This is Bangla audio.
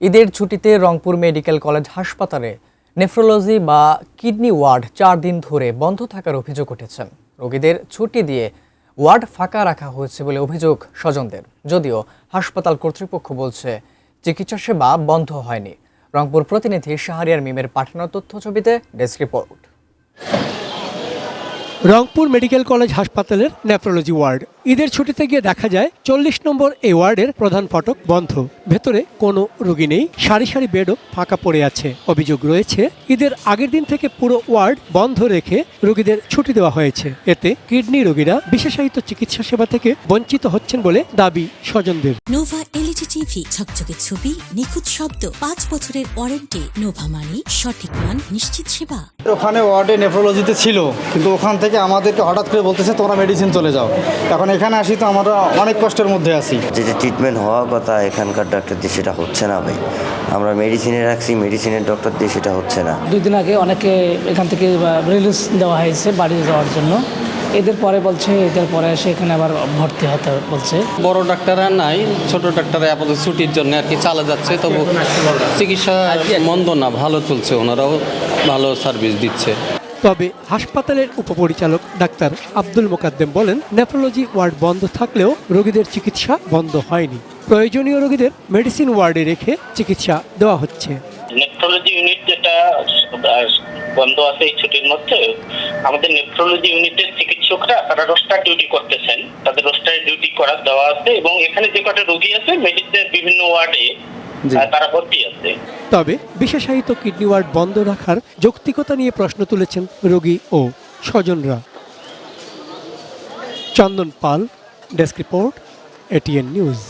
ঈদের ছুটিতে রংপুর মেডিকেল কলেজ হাসপাতালে নেফ্রোলজি বা কিডনি ওয়ার্ড 4 দিন ধরে বন্ধ থাকার অভিযোগ উঠেছে। রোগীদের ছুটি দিয়ে ওয়ার্ড ফাঁকা রাখা হয়েছে বলে অভিযোগ স্বজনদের। যদিও হাসপাতাল কর্তৃপক্ষ বলছে চিকিৎসা সেবা বন্ধ হয়নি। রংপুর প্রতিনিধি শাহরিয়ার মিমের পাঠানো তথ্যছবিতে desk report. Rangpur medical college হাসপাতালের নেফ্রোলজি ওয়ার্ড। ঈদের ছুটিতে গিয়ে দেখা যায় 40 নম্বর এই ওয়ার্ডের প্রধান ফটক বন্ধ। ভেতরে কোনো রোগী নেই, সারি সারি বেডও ফাঁকা পড়ে আছে। অভিযোগ রয়েছে ঈদের আগের দিন থেকে পুরো ওয়ার্ড বন্ধ রেখে রোগীদের ছুটি দেওয়া হয়েছে। এতে কিডনি রোগীরা বিশেষায়িত চিকিৎসা সেবা থেকে বঞ্চিত হচ্ছেন বলে দাবি স্বজনদের। নোভা এলইডি টিভি, ঝকঝকে ছবি, নিখুঁত শব্দ, 5 বছরের ওয়ারেন্টি। নোভা মানে সঠিক মান, নিশ্চিত সেবা। ওখানে ওয়ার্ডে নেফ্রোলজিতে ছিল, কিন্তু ওখান থেকে আমাদেরকে হঠাৎ করে বলতেছে তোমরা মেডিসিন চলে যাও। এখন এখানে আসি তো আমরা অনেক কষ্টের মধ্যে আছি। যেটা ট্রিটমেন্ট হওয়ার কথা এখানকার ডাক্তার দিয়ে সেটা হচ্ছে না ভাই। আমরা মেডিসিনে রাখছি, মেডিসিনের ডক্টর দিয়ে সেটা হচ্ছে না। 2 দিন আগে অনেকে এখান থেকে রিলিজ দেওয়া হয়েছে বাড়ি যাওয়ার জন্য। এদের পরে বলছে এদের পরে এসে এখানে আবার ভর্তি হতে বলছে। বড় ডাক্তাররা নাই, ছোট ডাক্তাররা আপাতত ছুটির জন্য আর কি চালা যাচ্ছে। তবু চিকিৎসা মন্দ না, ভালো চলছে, ওনারাও ভালো সার্ভিস দিচ্ছে। তবে হাসপাতালের উপপরিচালক ডাক্তার আব্দুল মোকাদ্দেম বলেন, নেফ্রোলজি ওয়ার্ড বন্ধ থাকলেও রোগীদের চিকিৎসা বন্ধ হয়নি। প্রয়োজনীয় রোগীদের মেডিসিন ওয়ার্ডে রেখে চিকিৎসা দেওয়া হচ্ছে। নেফ্রোলজি ইউনিট যেটা বন্ধ আছে এই ছুটির মধ্যে, আমাদের নেফ্রোলজি ইউনিটের চিকিৎসকরা তারা রোস্টার ডিউটি করতেছেন, তাদের রোস্টার ডিউটি করা দেওয়া আছে এবং এখানে যে কটা রোগী আছে মেডিসিনের বিভিন্ন ওয়ার্ডে তারা ভর্তি আছে। তবে বিশেষায়িত কিডনি ওয়ার্ড বন্ধ রাখার যৌক্তিকতা নিয়ে প্রশ্ন তুলেছেন রোগী ও স্বজনরা। চন্দন পাল, ডেস্ক রিপোর্ট, এটিএন নিউজ।